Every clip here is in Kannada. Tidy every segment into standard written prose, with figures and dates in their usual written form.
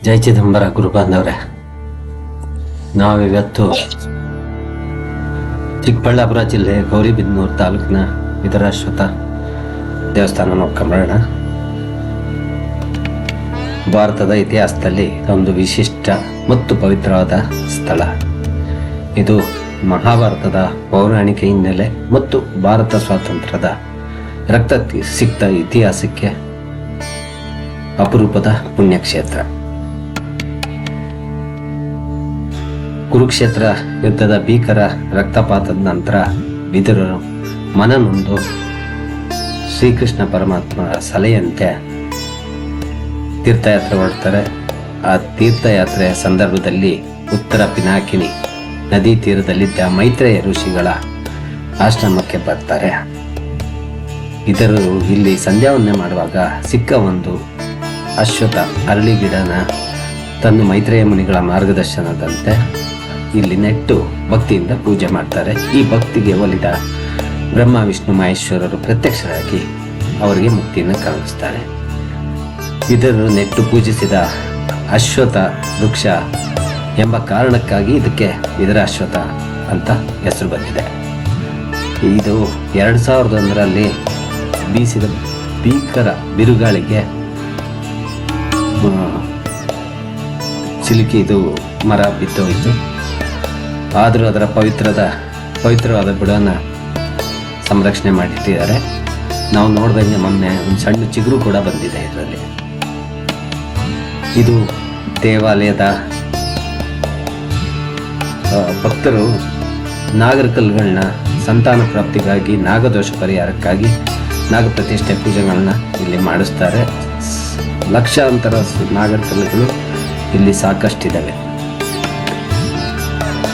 ಜೈ ಚಿದಂಬರ ಗುರು ಬಾಂಧವ್ರೆ, ನಾವಿವತ್ತು ಚಿಕ್ಕಬಳ್ಳಾಪುರ ಜಿಲ್ಲೆ ಗೌರಿಬಿದನೂರು ತಾಲೂಕಿನ ವಿಧುರಾಶ್ವತ್ಥ ದೇವಸ್ಥಾನ ನೋಡ್ಕೊಂಬರೋಣ. ಭಾರತದ ಇತಿಹಾಸದಲ್ಲಿ ಒಂದು ವಿಶಿಷ್ಟ ಮತ್ತು ಪವಿತ್ರವಾದ ಸ್ಥಳ ಇದು. ಮಹಾಭಾರತದ ಪೌರಾಣಿಕ ಹಿನ್ನೆಲೆ ಮತ್ತು ಭಾರತ ಸ್ವಾತಂತ್ರ್ಯದ ರಕ್ತ ಸಿಕ್ತ ಇತಿಹಾಸಕ್ಕೆ ಅಪರೂಪದ ಪುಣ್ಯಕ್ಷೇತ್ರ. ಕುರುಕ್ಷೇತ್ರ ಯುದ್ಧದ ಭೀಕರ ರಕ್ತಪಾತದ ನಂತರ ವಿದುರರು ಮನನೊಂದು ಶ್ರೀಕೃಷ್ಣ ಪರಮಾತ್ಮರ ಸಲಹೆಯಂತೆ ತೀರ್ಥಯಾತ್ರೆ ಹೊರಡ್ತಾರೆ. ಆ ತೀರ್ಥಯಾತ್ರೆಯ ಸಂದರ್ಭದಲ್ಲಿ ಉತ್ತರ ಪಿನಾಕಿನಿ ನದಿ ತೀರದಲ್ಲಿದ್ದ ಮೈತ್ರೇಯ ಋಷಿಗಳ ಆಶ್ರಮಕ್ಕೆ ಬರ್ತಾರೆ. ಇತರರು ಇಲ್ಲಿ ಸಂಧ್ಯಾವಂದನೆ ಮಾಡುವಾಗ ಸಿಕ್ಕ ಒಂದು ಅಶ್ವತ್ಥ ಅರಳಿ ಗಿಡನ ತಂದು ಮೈತ್ರೇಯ ಮುನಿಗಳ ಮಾರ್ಗದರ್ಶನದಂತೆ ಇಲ್ಲಿ ನೆಟ್ಟು ಭಕ್ತಿಯಿಂದ ಪೂಜೆ ಮಾಡ್ತಾರೆ. ಈ ಭಕ್ತಿಗೆ ಒಲಿದ ಬ್ರಹ್ಮ ವಿಷ್ಣು ಮಹೇಶ್ವರರು ಪ್ರತ್ಯಕ್ಷರಾಗಿ ಅವರಿಗೆ ಮುಕ್ತಿಯನ್ನು ಕರುಣಿಸ್ತಾರೆ. ಇದನ್ನು ನೆಟ್ಟು ಪೂಜಿಸಿದ ಅಶ್ವತ್ಥ ವೃಕ್ಷ ಎಂಬ ಕಾರಣಕ್ಕಾಗಿ ಇದಕ್ಕೆ ವಿಧುರಾಶ್ವತ್ಥ ಅಂತ ಹೆಸರು ಬಂದಿದೆ. ಇದು 2001ರಲ್ಲಿ ಬೀಸಿದ ಭೀಕರ ಬಿರುಗಾಳಿಗೆ ಸಿಲುಕಿ ಇದು ಮರ ಬಿತ್ತೋಯಿತು. ಆದರೂ ಅದರ ಪವಿತ್ರವಾದ ಬುಡನ ಸಂರಕ್ಷಣೆ ಮಾಡಿಟ್ಟಿದ್ದಾರೆ. ನಾವು ನೋಡಿದಂಗೆ ಮೊನ್ನೆ ಒಂದು ಸಣ್ಣ ಚಿಗುರು ಕೂಡ ಬಂದಿದೆ ಇದರಲ್ಲಿ. ಇದು ದೇವಾಲಯದ ಭಕ್ತರು ನಾಗರಕಲ್ಲುಗಳನ್ನ ಸಂತಾನ ಪ್ರಾಪ್ತಿಗಾಗಿ, ನಾಗದೋಷ ಪರಿಹಾರಕ್ಕಾಗಿ ನಾಗ ಪ್ರತಿಷ್ಠೆ ಪೂಜೆಗಳನ್ನ ಇಲ್ಲಿ ಮಾಡಿಸ್ತಾರೆ. ಲಕ್ಷಾಂತರ ನಾಗರಕಲ್ಲುಗಳು ಇಲ್ಲಿ ಸಾಕಷ್ಟಿದ್ದಾವೆ.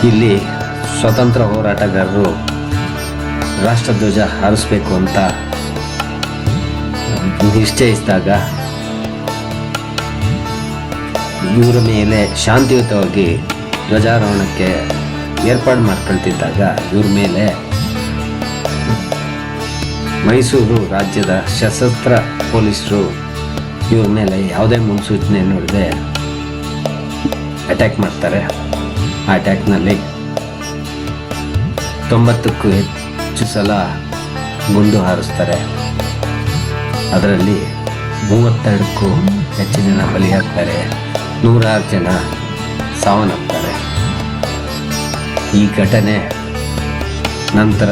ಇಲ್ಲಿ ಸ್ವತಂತ್ರ ಹೋರಾಟಗಾರರು ರಾಷ್ಟ್ರಧ್ವಜ ಹಾರಿಸ್ಬೇಕು ಅಂತ ನಿಶ್ಚಯಿಸಿದಾಗ ಇವರ ಮೇಲೆ ಶಾಂತಿಯುತವಾಗಿ ಧ್ವಜಾರೋಹಣಕ್ಕೆ ಏರ್ಪಾಡು ಮಾಡ್ಕೊಳ್ತಿದ್ದಾಗ ಇವ್ರ ಮೇಲೆ ಮೈಸೂರು ರಾಜ್ಯದ ಸಶಸ್ತ್ರ ಪೊಲೀಸರು ಇವ್ರ ಮೇಲೆ ಯಾವುದೇ ಮುನ್ಸೂಚನೆ ನೋಡದೆ ಅಟ್ಯಾಕ್ ಮಾಡ್ತಾರೆ. ಆ ಅಟ್ಯಾಕ್ನಲ್ಲಿ 90ಕ್ಕೂ ಹೆಚ್ಚು ಸಲ ಗುಂಡು ಹಾರಿಸ್ತಾರೆ. ಅದರಲ್ಲಿ 32ಕ್ಕೂ ಹೆಚ್ಚು ಜನ ಬಲಿಯಾಗ್ತಾರೆ. 106 ಜನ ಸಾವನ್ನಪ್ತಾರೆ. ಈ ಘಟನೆ ನಂತರ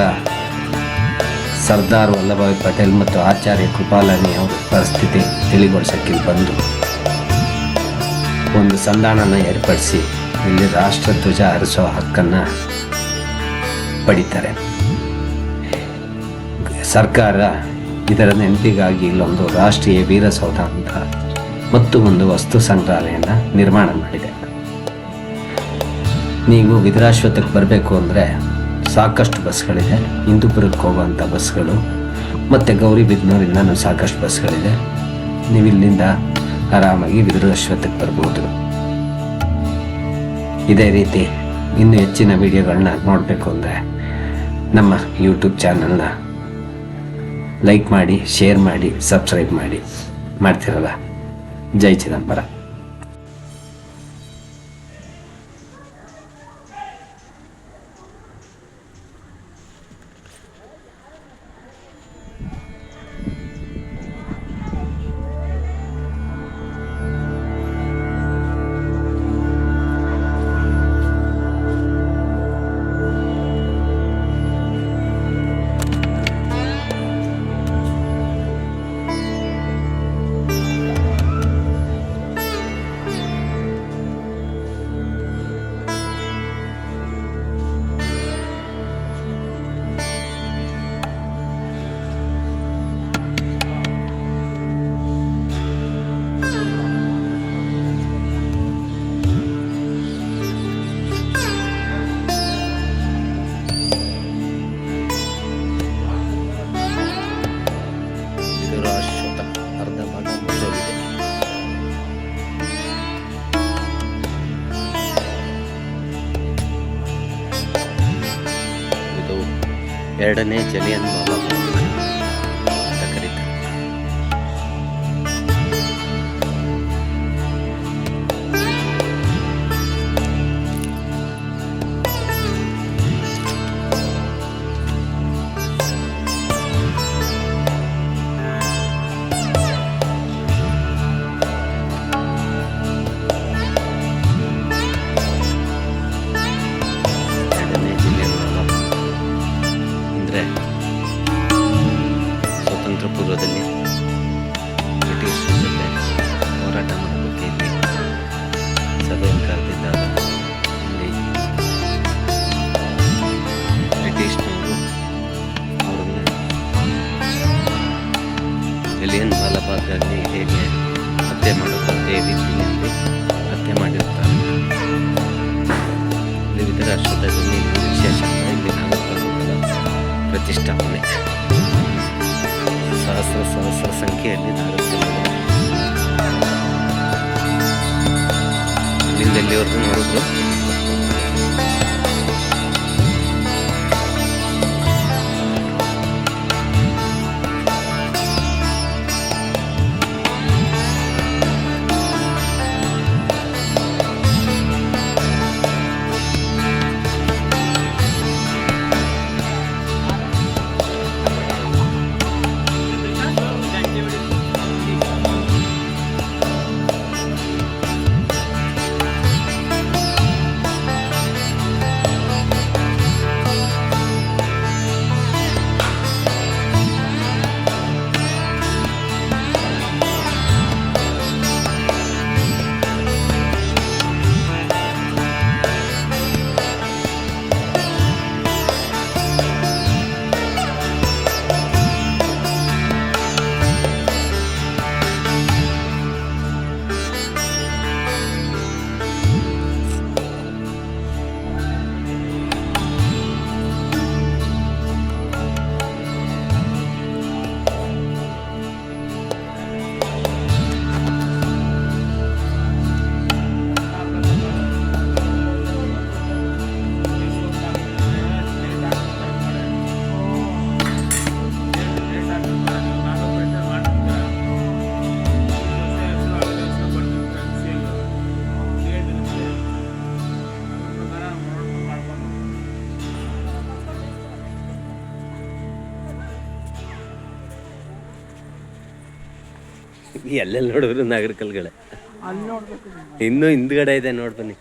ಸರ್ದಾರ್ ವಲ್ಲಭಾಯ್ ಪಟೇಲ್ ಮತ್ತು ಆಚಾರ್ಯ ಕೃಪಾಲನಿ ಅವರ ಪರಿಸ್ಥಿತಿ ತಿಳಿಗೊಳಿಸಕ್ಕೆ ಬಂದು ಒಂದು ಸಂಧಾನನ ಏರ್ಪಡಿಸಿ ಇಲ್ಲಿ ರಾಷ್ಟ್ರಧ್ವಜ ಹಾರಿಸೋ ಹಕ್ಕನ್ನು ಪಡಿತಾರೆ. ಸರ್ಕಾರ ಇದರ ನೆನಪಿಗಾಗಿ ಇಲ್ಲೊಂದು ರಾಷ್ಟ್ರೀಯ ವೀರಸೌಧ ಅಂತ ಮತ್ತು ಒಂದು ವಸ್ತು ಸಂಗ್ರಹಾಲಯನ ನಿರ್ಮಾಣ ಮಾಡಿದೆ. ನೀವು ವಿಧುರಾಶ್ವತ್ಥಕ್ಕೆ ಬರಬೇಕು ಅಂದರೆ ಸಾಕಷ್ಟು ಬಸ್ಗಳಿದೆ. ಹಿಂದೂಪುರಕ್ಕೆ ಹೋಗುವಂಥ ಬಸ್ಗಳು ಮತ್ತು ಗೌರಿಬಿದನೂರಿಂದನೂ ಸಾಕಷ್ಟು ಬಸ್ಗಳಿದೆ. ನೀವು ಇಲ್ಲಿಂದ ಆರಾಮಾಗಿ ವಿಧುರಾಶ್ವತ್ಥಕ್ಕೆ ಬರ್ಬೋದು. ಇದೇ ರೀತಿ ಇನ್ನೂ ಹೆಚ್ಚಿನ ವಿಡಿಯೋಗಳನ್ನ ನೋಡಬೇಕು ಅಂದರೆ ನಮ್ಮ ಯೂಟ್ಯೂಬ್ ಚಾನಲ್ನ ಲೈಕ್ ಮಾಡಿ, ಶೇರ್ ಮಾಡಿ, ಸಬ್ಸ್ಕ್ರೈಬ್ ಮಾಡಿ. ಮಾಡ್ತಿರಲ್ಲ. ಜೈ ಚಿದಂಬರ. ಎರಡನೇ ಜಲಿಯನ್ ವಾಲಾಬಾಗ್ ಅಂತ ಕರೀತಾರೆ. ಸ್ವಾತಂತ್ರ್ಯ ಪೂರ್ವದಲ್ಲಿ ಬ್ರಿಟಿಷರ ಜೊತೆ ಹೋರಾಟ ಮಾಡೋದಕ್ಕೆ ಇಲ್ಲಿ ಸಭೆಯನ್ನು ಕರೆದಿದ್ದಾಗ ಇಲ್ಲಿ ಬ್ರಿಟಿಷ್ನವರು ಅವ್ರನ್ನ ಜಲಿಯನ್ ವಾಲಾಬಾಗ್ನಲ್ಲಿ ಹೇಗೆ ಹತ್ಯೆ ಮಾಡೋದು ಅದೇ ರೀತಿಯಲ್ಲಿ ಹತ್ಯೆ ಮಾಡಿರ್ತಾರೆ. ವಿವಿಧ ರಾಷ್ಟ್ರದಲ್ಲಿ ವಿಶೇಷ ಇಲ್ಲಿ ನಾಗರಿಕರ ಪ್ರತಿಷ್ಠಾಪನೆ ಸಹಸ್ರ ಸಂಖ್ಯೆಯಲ್ಲಿ ನಾಗರಿಕರು ಇಲ್ಲಿಂದ ಎಲ್ಲಿವರೆಗೂ ನೋಡಿದ್ರು ಎಲ್ಲೆಲ್ಲಿ ನೋಡಿದ್ರು ನಾಗರಿಕಲ್ಗಳೇ. ಇನ್ನೂ ಹಿಂದ್ಗಡೆ ಇದೆ ನೋಡಿ ಬನ್ನಿ.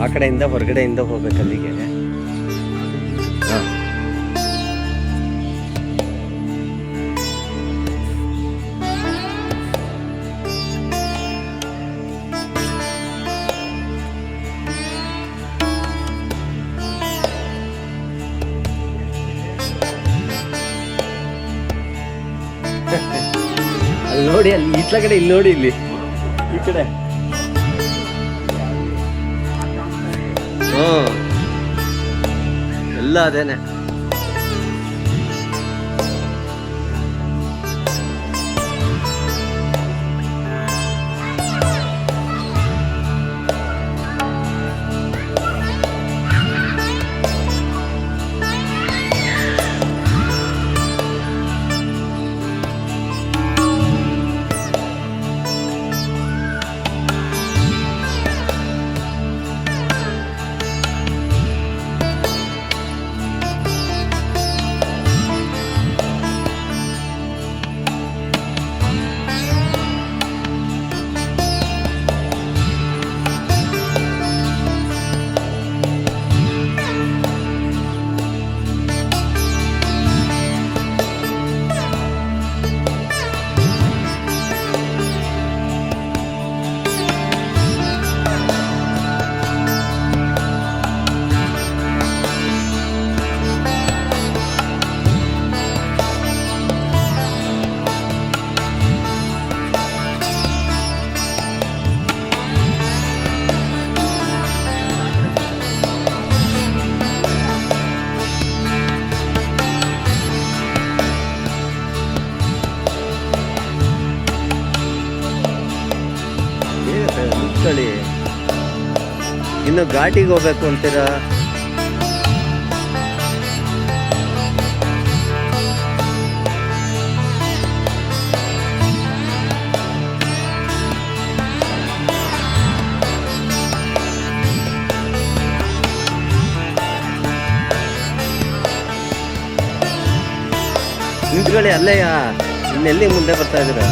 ಆ ಕಡೆಯಿಂದ ಹೊರಗಡೆಯಿಂದ ಹೋಗ್ಬೇಕು ಅಲ್ಲಿಗೆ. ಅಲ್ಲಿ ನೋಡಿ, ಅಲ್ಲಿ ಈತ್ಲ ಕಡೆ ಇಲ್ಲಿ ನೋಡಿ, ಇಲ್ಲಿ ಈ ಕಡೆ ಎಲ್ಲ ಅದೇನೆ. ಏನು ಘಾಟಿಗೆ ಹೋಗ್ಬೇಕು ಅಂತೀರಾ? ನಿಂತ್ಕೊಳ್ಳಿ ಅಲ್ಲೇಯಾ, ಇನ್ನೆಲ್ಲಿ ಮುಂದೆ ಬರ್ತಾ ಇದ್ದೀರಾ?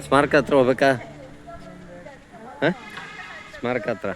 ಸ್ಮಾರಕ ಹತ್ರ ಹೋಗ್ಬೇಕಾ? ಹಾಂ, ಸ್ಮಾರಕ ಹತ್ರ